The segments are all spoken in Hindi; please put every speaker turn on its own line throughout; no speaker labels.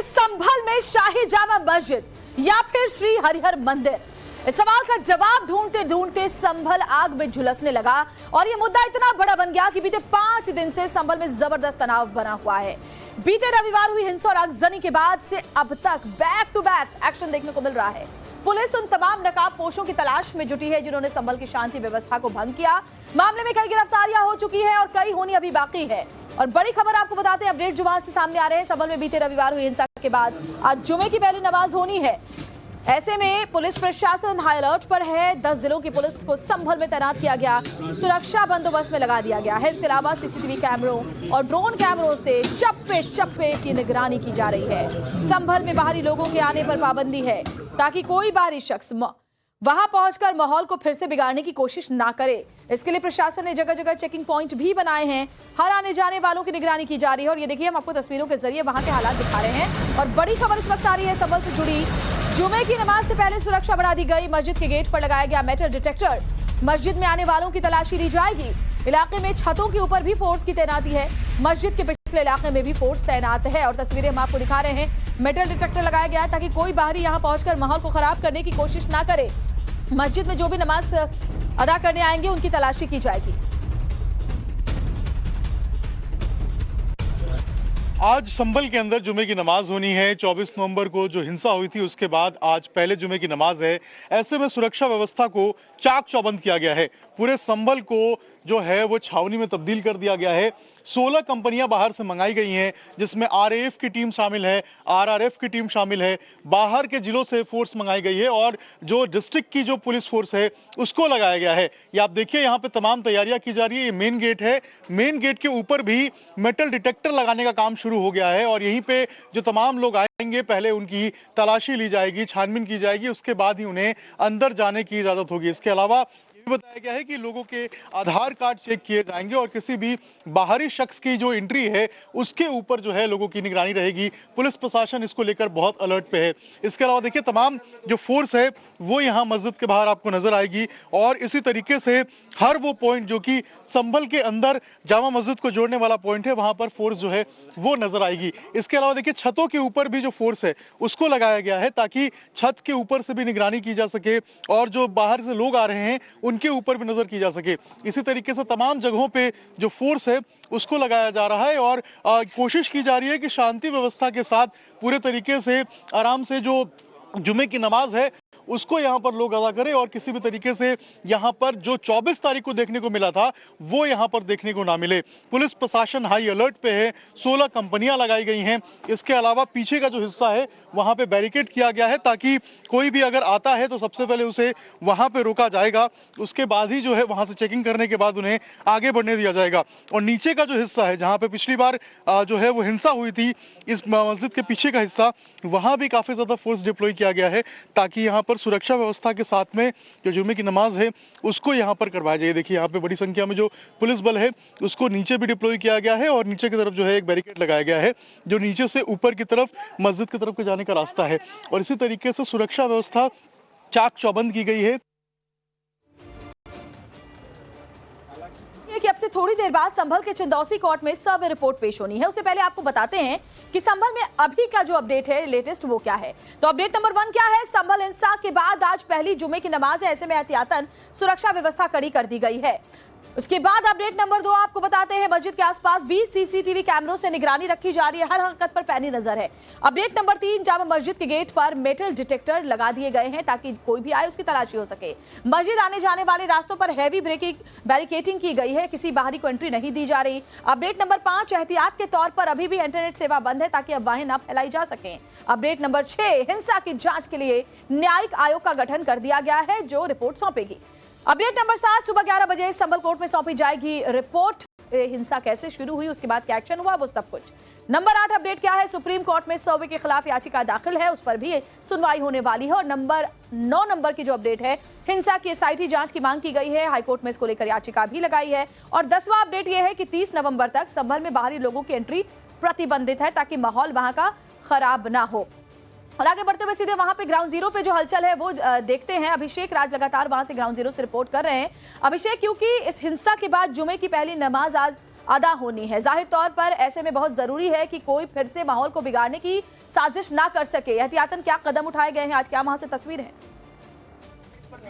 देखिए, संभल में शाही जामा मस्जिद या फिर श्री हरिहर मंदिर, इस सवाल का जवाब ढूंढते ढूंढते संभल आग में झुलसने लगा और यह मुद्दा इतना बड़ा बन गया कि बीते 5 दिन से संभल में जबरदस्त तनाव बना हुआ है। बीते रविवार हुई हिंसा और आगजनी के बाद से अब तक बैक टू बैक एक्शन देखने को मिल रहा है। पुलिस उन तमाम नकाबपोशों की तलाश में जुटी है जिन्होंने संभल की शांति व्यवस्था को भंग किया। मामले में कई गिरफ्तारियां हो चुकी है और कई होनी अभी बाकी है। और बड़ी खबर आपको बताते हैं, अपडेट जो वहां से सामने आ रहे हैं, संभल में बीते रविवार हुई हिंसा के बाद आज जुमे की पहली नमाज होनी है। ऐसे में पुलिस प्रशासन हाई अलर्ट पर है। 10 जिलों की पुलिस को संभल में तैनात किया गया, सुरक्षा बंदोबस्त में लगा दिया गया है। इसके अलावा सीसीटीवी कैमरों और ड्रोन कैमरों से चप्पे चप्पे की निगरानी की जा रही है। संभल में बाहरी लोगों के आने पर पाबंदी है ताकि कोई बाहरी शख्स वहां पहुंचकर माहौल को फिर से बिगाड़ने की कोशिश ना करे। इसके लिए प्रशासन ने जगह जगह चेकिंग पॉइंट भी बनाए हैं। हर आने जाने वालों की निगरानी की जा रही है। और ये देखिए, हम आपको तस्वीरों के जरिए वहां के हालात दिखा रहे हैं। और बड़ी खबर इस वक्त आ रही है संभल से जुड़ी। जुमे की नमाज से पहले सुरक्षा बढ़ा दी गई। मस्जिद के गेट पर लगाया गया मेटल डिटेक्टर। मस्जिद में आने वालों की तलाशी ली जाएगी। इलाके में छतों के ऊपर भी फोर्स की तैनाती है। मस्जिद के पिछले इलाके में भी फोर्स तैनात है। और तस्वीरें हम आपको दिखा रहे हैं। मेटल डिटेक्टर लगाया गया है ताकि कोई बाहरी यहां पहुंचकर माहौल को खराब करने की कोशिश ना करे। मस्जिद में जो भी नमाज अदा करने आएंगे उनकी तलाशी की जाएगी।
आज संभल के अंदर जुमे की नमाज होनी है। 24 नवंबर को जो हिंसा हुई थी उसके बाद आज पहले जुमे की नमाज है। ऐसे में सुरक्षा व्यवस्था को चाक चौबंद किया गया है। पूरे संभल को जो है वो छावनी में तब्दील कर दिया गया है। 16 कंपनियां बाहर से मंगाई गई हैं, जिसमें आरएएफ की टीम शामिल है, आरआरएफ की टीम शामिल है। बाहर के जिलों से फोर्स मंगाई गई है और जो डिस्ट्रिक्ट की जो पुलिस फोर्स है उसको लगाया गया है। ये आप देखिए, यहाँ पे तमाम तैयारियां की जा रही है। ये मेन गेट है। मेन गेट के ऊपर भी मेटल डिटेक्टर लगाने का काम शुरू हो गया है। और यहीं पे जो तमाम लोग आएंगे पहले उनकी तलाशी ली जाएगी, छानबीन की जाएगी, उसके बाद ही उन्हें अंदर जाने की इजाजत होगी। इसके अलावा बताया गया है कि लोगों के आधार कार्ड चेक किए जाएंगे और किसी भी बाहरी शख्स की जो एंट्री है उसके ऊपर जो है लोगों की निगरानी रहेगी। पुलिस प्रशासन इसको लेकर बहुत अलर्ट पे है। इसके अलावा देखिए, तमाम जो फोर्स है वो यहाँ मस्जिद के बाहर आपको नजर आएगी। और इसी तरीके से हर वो पॉइंट जो कि संभल के अंदर जामा मस्जिद को जोड़ने वाला पॉइंट है वहां पर फोर्स जो है वो नजर आएगी। इसके अलावा देखिए, छतों के ऊपर भी जो फोर्स है उसको लगाया गया है ताकि छत के ऊपर से भी निगरानी की जा सके और जो बाहर से लोग आ रहे हैं उनके ऊपर भी नजर की जा सके। इसी तरीके से तमाम जगहों पे जो फोर्स है उसको लगाया जा रहा है और कोशिश की जा रही है कि शांति व्यवस्था के साथ पूरे तरीके से आराम से जो जुमे की नमाज है उसको यहाँ पर लोग अदा करें और किसी भी तरीके से यहाँ पर जो 24 तारीख को देखने को मिला था वो यहाँ पर देखने को ना मिले। पुलिस प्रशासन हाई अलर्ट पे है। 16 कंपनियां लगाई गई हैं। इसके अलावा पीछे का जो हिस्सा है वहां पे बैरिकेड किया गया है ताकि कोई भी अगर आता है तो सबसे पहले उसे वहां पे रोका जाएगा। उसके बाद ही जो है वहां से चेकिंग करने के बाद उन्हें आगे बढ़ने दिया जाएगा। और नीचे का जो हिस्सा है जहां पे पिछली बार जो है वो हिंसा हुई थी, इस मस्जिद के पीछे का हिस्सा, वहां भी काफी ज्यादा फोर्स डिप्लॉय किया गया है ताकि यहाँ पर सुरक्षा व्यवस्था के साथ में जो जुमे की नमाज है उसको यहाँ पर करवाया जाए। देखिए, यहाँ पे बड़ी संख्या में जो पुलिस बल है उसको नीचे भी डिप्लॉय किया गया है और नीचे की तरफ जो है एक बैरिकेड लगाया गया है जो नीचे से ऊपर की तरफ मस्जिद की तरफ के जाने का रास्ता है। और इसी तरीके से सुरक्षा व्यवस्था चाक चौबंद की गई है
कि अब से थोड़ी देर बाद संभल के चंदौसी कोर्ट में सर्वे रिपोर्ट पेश होनी है। उससे पहले आपको बताते हैं कि संभल में अभी का जो अपडेट है लेटेस्ट वो क्या है। तो अपडेट नंबर 1 क्या है? संभल हिंसा के बाद आज पहली जुमे की नमाज है। ऐसे में एहतियातन सुरक्षा व्यवस्था कड़ी कर दी गई है। उसके बाद अपडेट नंबर 2 आपको बताते हैं, मस्जिद के आसपास 20 सीसीटीवी कैमरों से निगरानी रखी जा रही है। हर हरकत पर पैनी नजर है। अपडेट नंबर 3, जामा मस्जिद के गेट पर मेटल डिटेक्टर लगा दिए गए हैं ताकि कोई भी आए उसकी तलाशी हो सके। मस्जिद आने जाने वाले रास्तों पर हैवी बैरिकेडिंग की गई है, किसी बाहरी को एंट्री नहीं दी जा रही। अपडेट नंबर 5, एहतियात के तौर पर अभी भी इंटरनेट सेवा बंद है ताकि अफवाहें न फैलाई जा सकें। अपडेट नंबर 6, हिंसा की जांच के लिए न्यायिक आयोग का गठन कर दिया गया है जो रिपोर्ट सौंपेगी। अपडेट नंबर 7, सुबह 11 बजे संभल कोर्ट में सौंपी जाएगी रिपोर्ट। हिंसा कैसे शुरू हुई, उसके बाद क्या एक्शन हुआ, वो सब कुछ। नंबर 8 अपडेट क्या है? सुप्रीम कोर्ट में सर्वे के खिलाफ याचिका दाखिल है, उस पर भी सुनवाई होने वाली है। और नंबर 9 नंबर की जो अपडेट है, हिंसा की एसआईटी जांच की मांग की गई है। हाईकोर्ट में इसको लेकर याचिका भी लगाई है। और 10वां अपडेट यह है कि 30 नवंबर तक संभल में बाहरी लोगों की एंट्री प्रतिबंधित है ताकि माहौल वहां का खराब ना हो। और आगे बढ़ते हुए सीधे वहां पे ग्राउंड जीरो पे जो हलचल है वो देखते हैं। अभिषेक राज लगातार वहां से ग्राउंड जीरो से रिपोर्ट कर रहे हैं। अभिषेक, क्योंकि इस हिंसा के बाद जुमे की पहली नमाज आज अदा होनी है। जाहिर तौर पर ऐसे में बहुत जरूरी है कि कोई फिर से माहौल को बिगाड़ने की साजिश ना कर सके। एहतियातन क्या कदम उठाए गए हैं, आज क्या वहां से तस्वीर है?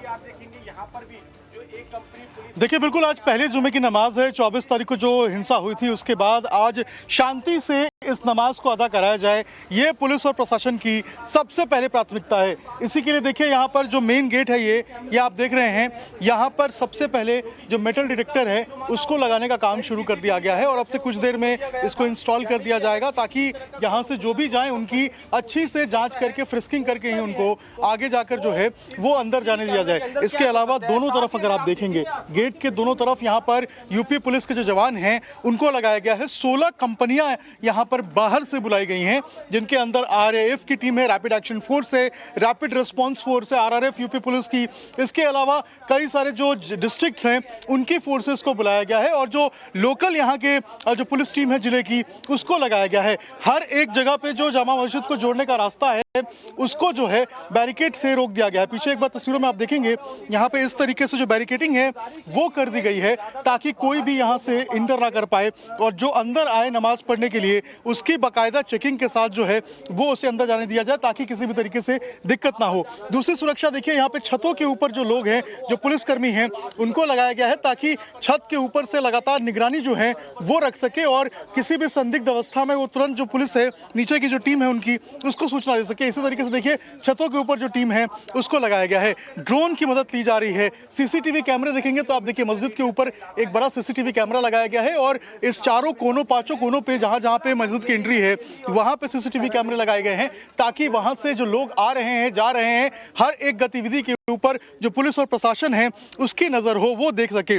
आप देखेंगे यहाँ पर भी जो एक कंपनी पुलिस
देखिए बिल्कुल आज पहले जुमे की नमाज है। 24 तारीख को जो हिंसा हुई थी उसके बाद आज शांति से इस नमाज को अदा कराया जाए, ये पुलिस और प्रशासन की सबसे पहले प्राथमिकता है। इसी के लिए देखिए यहाँ पर जो मेन गेट है ये आप देख रहे हैं, यहाँ पर सबसे पहले जो मेटल डिटेक्टर है उसको लगाने का काम शुरू कर दिया गया है और अब से कुछ देर में इसको इंस्टॉल कर दिया जाएगा ताकि यहाँ से जो भी जाए उनकी अच्छी से जांच करके फ्रिस्किंग करके ही उनको आगे जाकर जो है वो अंदर जाने दिया जाए। इसके अलावा दोनों तरफ अगर आप देखेंगे गेट के दोनों तरफ यहाँ पर यूपी पुलिस के जो जवान हैं उनको लगाया गया है। 16 कंपनियां यहाँ पर बाहर से बुलाई गई हैं जिनके अंदर आरएएफ की टीम है, रैपिड एक्शन फोर्स है, रैपिड रिस्पांस फोर्स है, आरआरएफ यूपी पुलिस की। इसके अलावा कई सारे जो डिस्ट्रिक्ट्स हैं उनकी फोर्सेस को बुलाया गया है और जो लोकल यहाँ के जो पुलिस टीम है जिले की उसको लगाया गया है। हर एक जगह पे जो जामा मस्जिद को जोड़ने का रास्ता है उसको जो है बैरिकेड से रोक दिया गया है। पीछे एक बार तस्वीरों में आप देखेंगे यहाँ पे इस तरीके से जो बैरिकेडिंग है वो कर दी गई है ताकि कोई भी यहाँ से इंटर ना कर पाए और जो अंदर आए नमाज पढ़ने के लिए उसकी बाकायदा चेकिंग के साथ जो है वो उसे अंदर जाने दिया जाए ताकि किसी भी तरीके से दिक्कत ना हो। दूसरी सुरक्षा देखिए यहाँ पे छतों के ऊपर जो लोग हैं, जो पुलिसकर्मी हैं, उनको लगाया गया है ताकि छत के ऊपर से लगातार निगरानी जो है वो रख सके और किसी भी संदिग्ध अवस्था में वो तुरंत जो पुलिस है नीचे की जो टीम है उनकी उसको सूचना दे सके। इसी तरीके से देखिए छतों के ऊपर जो टीम है उसको लगाया गया है। ड्रोन की मदद ली जा रही है। सीसीटीवी कैमरे देखेंगे तो आप देखिए मस्जिद के ऊपर एक बड़ा सीसीटीवी कैमरा लगाया गया है और इस चारों कोनों पांचों कोनों पे जहां पे मस्जिद की एंट्री है वहां पे सीसीटीवी कैमरे लगाए गए हैं ताकि वहां से जो लोग आ रहे हैं जा रहे हैं हर एक गतिविधि के ऊपर जो पुलिस और प्रशासन है उसकी नजर हो वो देख सके।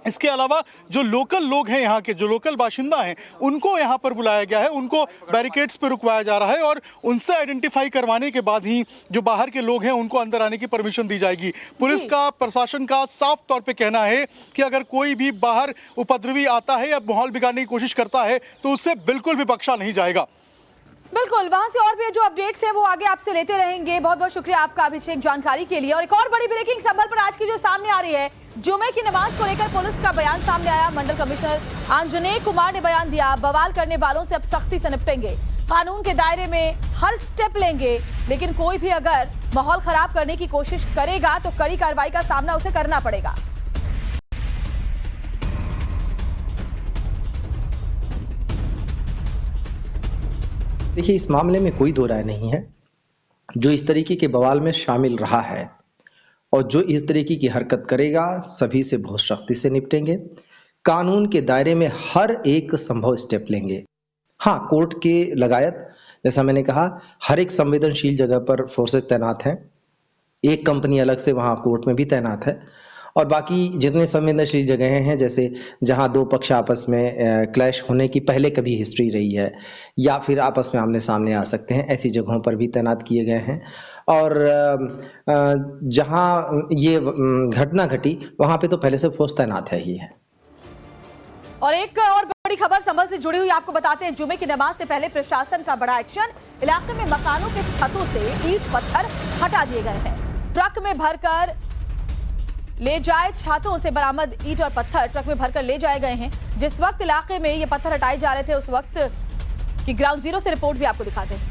इसके अलावा जो लोकल लोग हैं, यहाँ के जो लोकल बाशिंदा हैं, उनको यहाँ पर बुलाया गया है, उनको बैरिकेड्स पे रुकवाया जा रहा है और उनसे आइडेंटिफाई करवाने के बाद ही जो बाहर के लोग हैं उनको अंदर आने की परमिशन दी जाएगी। पुलिस का, प्रशासन का साफ तौर पे कहना है कि अगर कोई भी बाहर उपद्रवी आता है या माहौल बिगाड़ने की कोशिश करता है तो उससे बिल्कुल भी बख्शा नहीं जाएगा।
बिल्कुल, वहां से और भी जो अपडेट्स है वो आगे आपसे लेते रहेंगे। बहुत बहुत शुक्रिया आपका अभिषेक जानकारी के लिए। और एक और बड़ी ब्रेकिंग संभल पर आज की जो सामने आ रही है, जुमे की नमाज को लेकर पुलिस का बयान सामने आया। मंडल कमिश्नर आंजनेय कुमार ने बयान दिया, बवाल करने वालों से अब सख्ती से निपटेंगे, कानून के दायरे में हर स्टेप लेंगे, लेकिन कोई भी अगर माहौल खराब करने की कोशिश करेगा तो कड़ी कार्रवाई का सामना उसे करना पड़ेगा।
देखिए, इस मामले में कोई दो राय नहीं है। जो इस तरीके के बवाल में शामिल रहा है और जो इस तरीके की हरकत करेगा सभी से बहुत सख्ती से निपटेंगे, कानून के दायरे में हर एक संभव स्टेप लेंगे। हाँ, कोर्ट के लगायत जैसा मैंने कहा हर एक संवेदनशील जगह पर फोर्सेस तैनात हैं। एक कंपनी अलग से वहाँ कोर्ट में भी तैनात है और बाकी जितने संवेदनशील जगहें हैं, जैसे जहां दो पक्ष आपस में क्लैश होने की पहले कभी हिस्ट्री रही है या फिर आपस में आमने सामने आ सकते हैं, ऐसी जगहों पर भी तैनात किए गए हैं। और जहां ये घटना घटी वहां पे तो पहले से फोर्स तैनात है ही है।
और एक और बड़ी खबर संभल से जुड़ी हुई आपको बताते हैं। जुमे की नमाज से पहले प्रशासन का बड़ा एक्शन, इलाके में मकानों के छतों से ईंट पत्थर हटा दिए गए हैं। ट्रक में भरकर ले जाए छातों से बरामद ईंट और पत्थर ट्रक में भरकर ले जाए गए हैं। जिस वक्त इलाके में ये पत्थर हटाए जा रहे थे उस वक्त की ग्राउंड जीरो से रिपोर्ट भी आपको दिखाते हैं।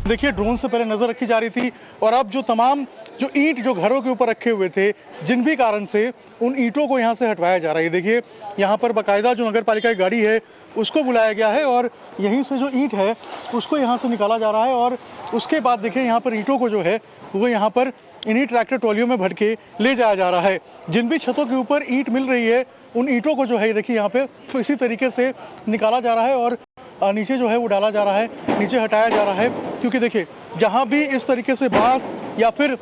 देखिए, ड्रोन से पहले नजर रखी जा रही थी और अब जो तमाम जो ईंट जो घरों के ऊपर रखे हुए थे, जिन भी कारण से उन ईंटों को यहाँ से हटवाया जा रहा है। देखिए, यहाँ पर बाकायदा जो नगर पालिका की गाड़ी है उसको बुलाया गया है और यहीं से जो ईंट है उसको यहाँ से निकाला जा रहा है और उसके बाद देखिए यहाँ पर ईंटों को जो है वो यहाँ पर इन्हीं ट्रैक्टर ट्रॉलियों में भर के ले जाया जा रहा है। जिन भी छतों के ऊपर ईंट मिल रही है उन ईंटों को जो है देखिए यहाँ पे तो इसी तरीके से निकाला जा रहा है और नीचे जो है वो डाला जा रहा है, नीचे हटाया जा रहा है। क्योंकि देखिए, जहाँ भी इस तरीके से बांस या फिर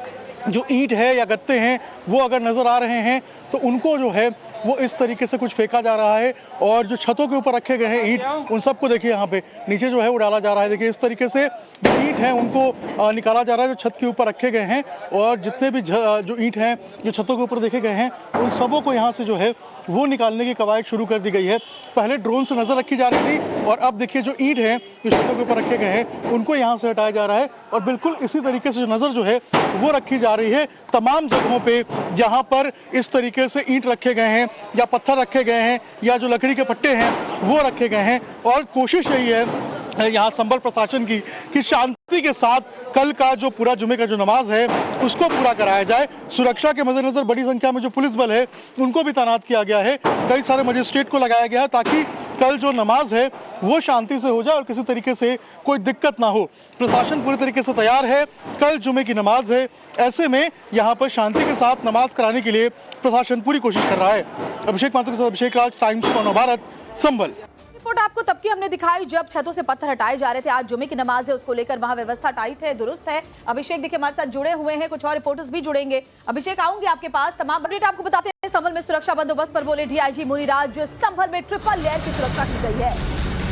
जो ईंट है या गत्ते हैं वो अगर नजर आ रहे हैं तो उनको जो है वो इस तरीके से कुछ फेंका जा रहा है और जो छतों के ऊपर रखे गए हैं ईंट उन सबको देखिए यहाँ पे नीचे जो है वो डाला जा रहा है। देखिए, इस तरीके से जो ईंट है उनको निकाला जा रहा है जो छत के ऊपर रखे गए हैं और जितने भी जो ईंट हैं जो छतों के ऊपर देखे गए हैं उन सबों को यहाँ से जो है वो निकालने की कवायद शुरू कर दी गई है। पहले ड्रोन से नजर रखी जा रही थी और अब देखिए जो ईंट है जो छतों के ऊपर रखे गए हैं उनको यहाँ से हटाया जा रहा है और बिल्कुल इसी तरीके से जो नजर जो है वो रखी जा रही है तमाम जगहों पे जहाँ पर इस तरीके से ईंट रखे गए हैं या पत्थर रखे गए हैं या जो लकड़ी के पट्टे हैं वो रखे गए हैं। और कोशिश यही है यहाँ संभल प्रशासन की कि शांति के साथ कल का जो पूरा जुमे का जो नमाज है उसको पूरा कराया जाए। सुरक्षा के मद्देनजर बड़ी संख्या में जो पुलिस बल है उनको भी तैनात किया गया है, कई सारे मजिस्ट्रेट को लगाया गया है ताकि कल जो नमाज है वो शांति से हो जाए और किसी तरीके से कोई दिक्कत ना हो। प्रशासन पूरी तरीके से तैयार है, कल जुमे की नमाज है, ऐसे में यहाँ पर शांति के साथ नमाज कराने के लिए प्रशासन पूरी कोशिश कर रहा है। अभिषेक माथुर के साथ अभिषेक राज, टाइम्स 9 भारत, संभल।
रिपोर्ट आपको तब की हमने दिखाई जब छतों से पत्थर हटाए जा रहे थे। आज जुमे की नमाज है, उसको लेकर वहां व्यवस्था टाइट है, दुरुस्त है। अभिषेक देखिए हमारे साथ जुड़े हुए हैं, कुछ और रिपोर्टर्स भी जुड़ेंगे। अभिषेक आऊंगे आपके पास, तमाम अपडेट आपको बताते हैं। संभल में सुरक्षा बंदोबस्त पर बोले डीआईजी मुनिराज, संभल में ट्रिपल लेयर की सुरक्षा की गई है।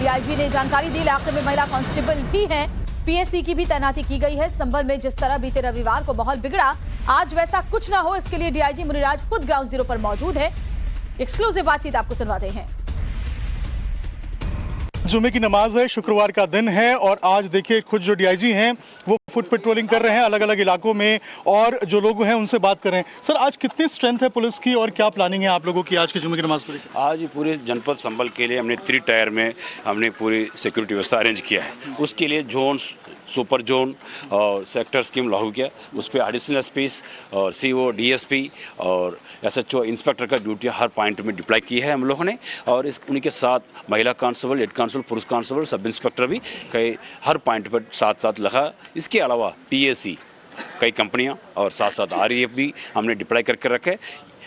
डीआईजी ने जानकारी दी, इलाके में महिला कांस्टेबल भी है, पीएससी की भी तैनाती की गई है। संभल में जिस तरह बीते रविवार को माहौल बिगड़ा, आज वैसा कुछ ना हो, इसके लिए डीआईजी मुनिराज खुद ग्राउंड जीरो पर मौजूद है। एक्सक्लूसिव बातचीत आपको सुनवाते हैं।
जुमे की नमाज है, शुक्रवार का दिन है और आज देखिए खुद जो डीआईजी हैं वो फुट पेट्रोलिंग कर रहे हैं अलग अलग इलाकों में और जो लोग हैं उनसे बात कर रहे हैं। सर, आज कितनी स्ट्रेंथ है पुलिस की और क्या प्लानिंग है आप लोगों की आज के जुमे की नमाज को लेकर?
आज पूरे जनपद संभल के लिए हमने 3 टायर में हमने पूरी सिक्योरिटी व्यवस्था अरेंज किया है। उसके लिए जोन, सुपर जोन और सेक्टर स्कीम लागू किया, उस पर एडिशनल एसपीस और सीओ, डीएसपी और एसएचओ, इंस्पेक्टर का ड्यूटी हर पॉइंट में डिप्लॉय की है हम लोगों ने। और उनके साथ महिला कांस्टेबल, हेड कांस्टेबल, पुरुष कांस्टेबल, सब इंस्पेक्टर भी कई हर पॉइंट पर साथ साथ लगा। इसके अलावा पीएसी कई कंपनियां और साथ साथ आरईएफ भी हमने डिप्लॉय करके रखे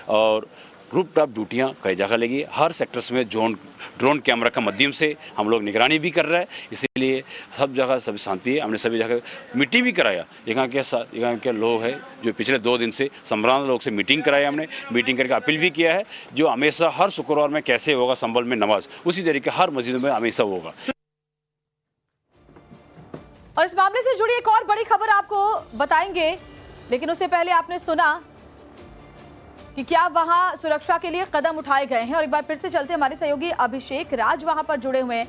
और रूप टॉप ड्यूटियाँ कई जगह लगी। हर सेक्टर्स में ड्रोन कैमरा का माध्यम से हम लोग निगरानी भी कर रहे हैं, इसीलिए सब जगह सभी शांति है। हमने सभी जगह मीटिंग भी कराया। यहाँ के लोग हैं जो पिछले 2 दिन से संभ्रांत लोग से मीटिंग कराया, हमने मीटिंग करके अपील भी किया है जो हमेशा हर शुक्रवार में कैसे होगा संभल में नमाज, उसी तरीके हर मस्जिद में हमेशा होगा।
और इस मामले से जुड़ी एक और बड़ी खबर आपको बताएंगे, लेकिन उससे पहले आपने सुना कि क्या वहां सुरक्षा के लिए कदम उठाए गए हैं। और एक बार फिर से चलते, हमारे सहयोगी अभिषेक राज वहां पर जुड़े हुए हैं।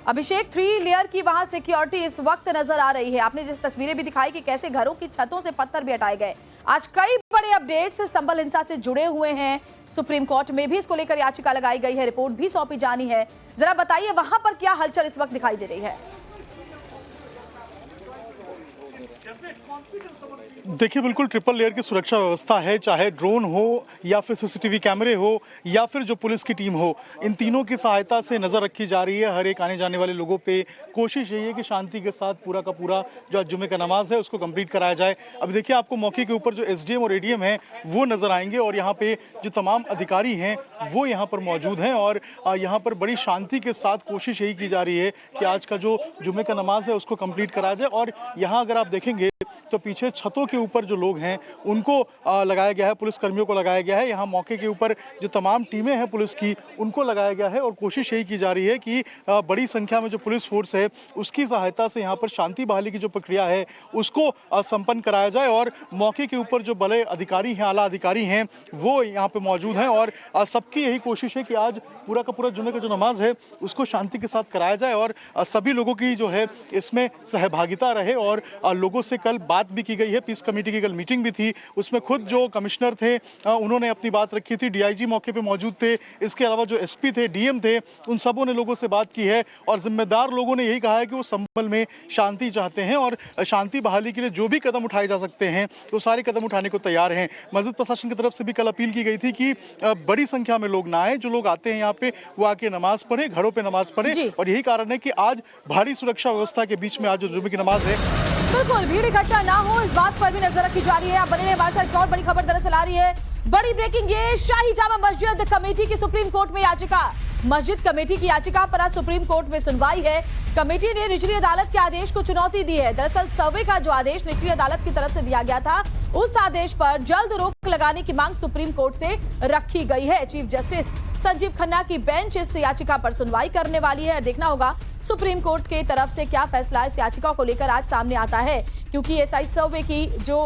अभिषेक, 3 लेयर की वहां सिक्योरिटी इस वक्त नजर आ रही है। आपने जिस तस्वीरें भी दिखाई कि कैसे घरों की छतों से पत्थर भी हटाए गए। आज कई बड़े अपडेट्स संभल हिंसा से जुड़े हुए हैं। सुप्रीम कोर्ट में भी इसको लेकर याचिका लगाई गई है, रिपोर्ट भी सौंपी जानी है। जरा बताइए वहां पर क्या हलचल इस वक्त दिखाई दे रही है।
देखिए, बिल्कुल ट्रिपल लेयर की सुरक्षा व्यवस्था है, चाहे ड्रोन हो या फिर सीसीटीवी कैमरे हो या फिर जो पुलिस की टीम हो, इन तीनों की सहायता से नजर रखी जा रही है हर एक आने जाने वाले लोगों पे। कोशिश यही है कि शांति के साथ पूरा का पूरा जो आज जुमे का नमाज है उसको कंप्लीट कराया जाए। अब देखिए, आपको मौके के ऊपर जो एसडीएम और एडीएम है वो नजर आएंगे और यहाँ पे जो तमाम अधिकारी हैं वो यहाँ पर मौजूद हैं और यहाँ पर बड़ी शांति के साथ कोशिश यही की जा रही है कि आज का जो जुमे का नमाज है उसको कंप्लीट कराया जाए। और यहाँ अगर आप देखेंगे तो पीछे छतों के ऊपर जो लोग हैं उनको लगाया गया है, पुलिस कर्मियों को लगाया गया है। यहाँ मौके के ऊपर जो तमाम टीमें हैं पुलिस की उनको लगाया गया है और कोशिश यही की जा रही है कि बड़ी संख्या में जो पुलिस फोर्स है उसकी सहायता से यहाँ पर शांति बहाली की जो प्रक्रिया है उसको संपन्न कराया जाए। और मौके के ऊपर जो बड़े अधिकारी हैं, आला अधिकारी हैं, वो यहाँ पे मौजूद हैं और सबकी यही कोशिश है कि आज पूरा का पूरा जुमे का जो नमाज है उसको शांति के साथ कराया जाए और सभी लोगों की जो है इसमें सहभागिता रहे। और लोगों से कल बात भी की गई है, पीस कमेटी की कल मीटिंग भी थी, उसमें खुद जो कमिश्नर थे उन्होंने अपनी बात रखी थी, डीआईजी मौके पे मौजूद थे, इसके अलावा जो एसपी थे, डीएम थे, उन सबों ने लोगों से बात की है और जिम्मेदार लोगों ने यही कहा है कि वो संभल में शांति चाहते हैं और शांति बहाली के लिए जो भी कदम उठाए जा सकते हैं वो सारे कदम उठाने को तैयार हैं। मस्जिद प्रशासन की तरफ से भी कल अपील की गई थी कि बड़ी संख्या में लोग ना आए, जो लोग आते हैं यहाँ पे वो आके नमाज पढ़े, घरों पे नमाज पढ़े और यही कारण है कि आज भारी सुरक्षा व्यवस्था के बीच में आज जो जुमे की नमाज है
बिल्कुल भीड़ इकट्ठा ना हो इस बात पर भी नजर रखी जा रही है। आप बने रहिए हमारे साथ, और बड़ी खबर दरअसल आ रही है, बड़ी ब्रेकिंग, ये शाही जामा मस्जिद कमेटी की सुप्रीम कोर्ट में याचिका। मस्जिद कमेटी की याचिका पर आज सुप्रीम कोर्ट में सुनवाई है। कमेटी ने निचली अदालत के आदेश को चुनौती दी है। दरअसल सर्वे का जो आदेश निचली अदालत की तरफ से दिया गया था उस आदेश पर जल्द रोक लगाने की मांग सुप्रीम कोर्ट से रखी गई है। चीफ जस्टिस संजीव खन्ना की बेंच इस याचिका पर सुनवाई करने वाली है। देखना होगा सुप्रीम कोर्ट की तरफ से क्या फैसला इस याचिका को लेकर आज सामने आता है, क्योंकि एसआई सर्वे की जो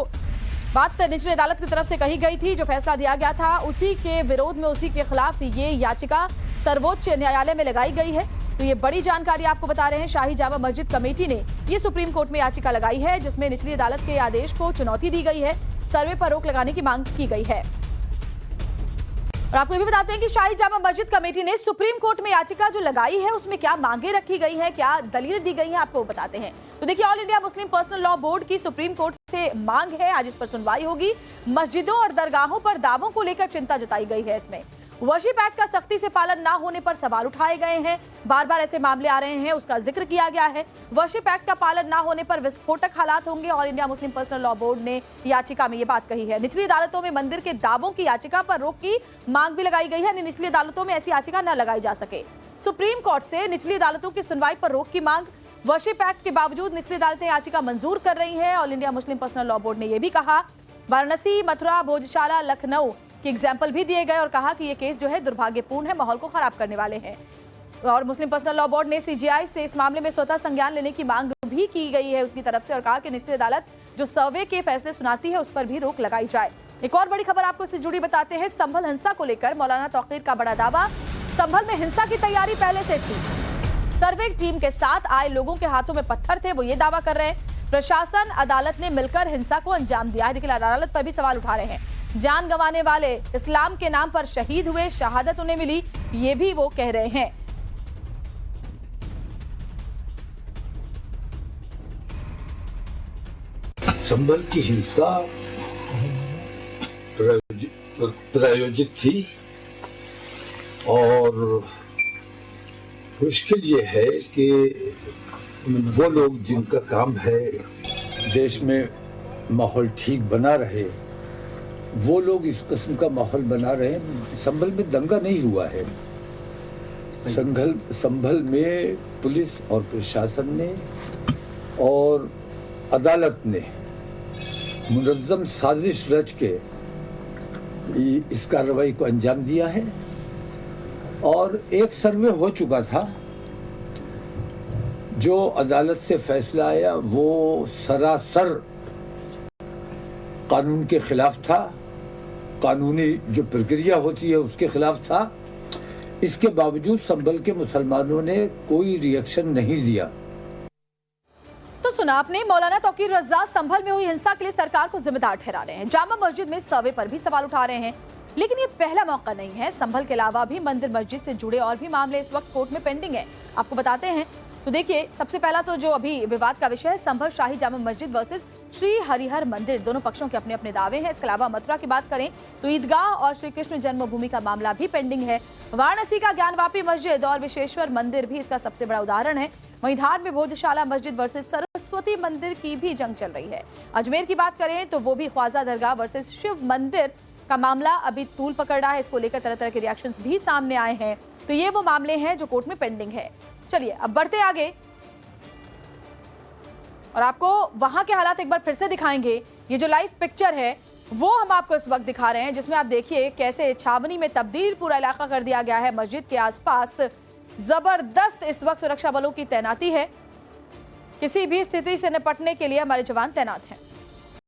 बात निचली अदालत की तरफ से कही गई थी, जो फैसला दिया गया था, उसी के विरोध में, उसी के खिलाफ ये याचिका सर्वोच्च न्यायालय में लगाई गई है। तो ये बड़ी जानकारी आपको बता रहे हैं, शाही जामा मस्जिद कमेटी ने ये सुप्रीम कोर्ट में याचिका लगाई है जिसमें निचली अदालत के आदेश को चुनौती दी गई है, सर्वे पर रोक लगाने की मांग की गई है। और आपको ये भी बताते हैं कि शाही जामा मस्जिद कमेटी ने सुप्रीम कोर्ट में याचिका जो लगाई है उसमें क्या मांगे रखी गई हैं, क्या दलीलें दी गई हैं, आपको बताते हैं। तो देखिए, all India Muslim personal law board की सुप्रीम कोर्ट से मांग है, आज इस पर सुनवाई होगी। मस्जिदों और दरगाहों पर दावों को लेकर चिंता जताई गई है। इसमें वर्शिप एक्ट का सख्ती से पालन ना होने पर सवाल उठाए गए हैं। बार बार ऐसे मामले आ रहे हैं, उसका जिक्र किया गया है। वर्शिप एक्ट का पालन ना होने पर विस्फोटक हालात होंगे। All India Muslim personal law board ने याचिका में ये बात कही है। निचली अदालतों में मंदिर के दावों की याचिका पर रोक की मांग भी लगाई गई है। निचली अदालतों में ऐसी याचिका न लगाई जा सके। सुप्रीम कोर्ट से निचली अदालतों की सुनवाई पर रोक की मांग। वर्शिप एक्ट के बावजूद निचली अदालतें याचिका मंजूर कर रही है। All India Muslim personal law board ने यह भी कहा। वाराणसी, मथुरा, भोजशाला, लखनऊ के एग्जाम्पल भी दिए गए और कहा कि ये केस जो है दुर्भाग्यपूर्ण है, माहौल को खराब करने वाले हैं। और मुस्लिम पर्सनल लॉ बोर्ड ने सीजीआई से इस मामले में स्वतः संज्ञान लेने की मांग भी की गई है उसकी तरफ से, और कहा कि निचली अदालत जो सर्वे के फैसले सुनाती है उस पर भी रोक लगाई जाए। एक और बड़ी खबर आपको इससे जुड़ी बताते हैं। संभल हिंसा को लेकर मौलाना तौकीर का बड़ा दावा। संभल में हिंसा की तैयारी पहले से थी। सर्वे टीम के साथ आए लोगों के हाथों में पत्थर थे, वो ये दावा कर रहे हैं। प्रशासन, अदालत ने मिलकर हिंसा को अंजाम दिया है। लेकिन अदालत पर भी सवाल उठा रहे हैं। जान गंवाने वाले इस्लाम के नाम पर शहीद हुए, शहादत उन्हें मिली, ये भी वो कह रहे हैं।
संभल की हिंसा प्रायोजित थी और मुश्किल ये है कि वो लोग जिनका काम है देश में माहौल ठीक बना रहे, वो लोग इस किस्म का माहौल बना रहे हैं। संभल में दंगा नहीं हुआ है। संभल में पुलिस और प्रशासन ने और अदालत ने मुनज़्ज़म साजिश रच के इस कार्रवाई को अंजाम दिया है। और एक सर्वे हो चुका था, जो अदालत से फैसला आया वो सरासर कानून के खिलाफ था, कानूनी जो प्रक्रिया होती है उसके खिलाफ था। इसके बावजूद संभल के मुसलमानों ने कोई रिएक्शन नहीं दिया।
तो सुना आपने, मौलाना तौकीर रज़ा संभल में हुई हिंसा के लिए सरकार को जिम्मेदार ठहरा रहे हैं। जामा मस्जिद में सर्वे पर भी सवाल उठा रहे हैं। लेकिन ये पहला मौका नहीं है। संभल के अलावा भी मंदिर मस्जिद से जुड़े और भी मामले इस वक्त कोर्ट में पेंडिंग है, आपको बताते हैं। तो देखिए, सबसे पहला तो जो अभी विवाद का विषय है, संभल शाही जामा मस्जिद वर्सेस श्री हरिहर मंदिर। दोनों पक्षों के अपने अपने दावे हैं। इसके अलावा मथुरा की बात करें तो ईदगाह और श्री कृष्ण जन्मभूमि का मामला भी पेंडिंग है। वाराणसी का ज्ञानवापी मस्जिद और विश्वेश्वर मंदिर भी इसका सबसे बड़ा उदाहरण है। वहीं धार में भोजशाला मस्जिद वर्सेस सरस्वती मंदिर की भी जंग चल रही है। अजमेर की बात करें तो वो भी ख्वाजा दरगाह वर्सेस शिव मंदिर का मामला अभी तूल पकड़ रहा है। इसको लेकर तरह तरह के रिएक्शंस भी सामने आए हैं। तो ये वो मामले हैं जो कोर्ट में पेंडिंग है। चलिए अब बढ़ते आगे और आपको वहां के हालात एक बार फिर से दिखाएंगे। ये जो लाइव पिक्चर है वो हम आपको इस वक्त दिखा रहे हैं, जिसमें आप देखिए कैसे छावनी में तब्दील पूरा इलाका कर दिया गया है। मस्जिद के आसपास जबरदस्त इस वक्त सुरक्षा बलों की तैनाती है। किसी भी स्थिति से निपटने के लिए हमारे जवान तैनात हैं।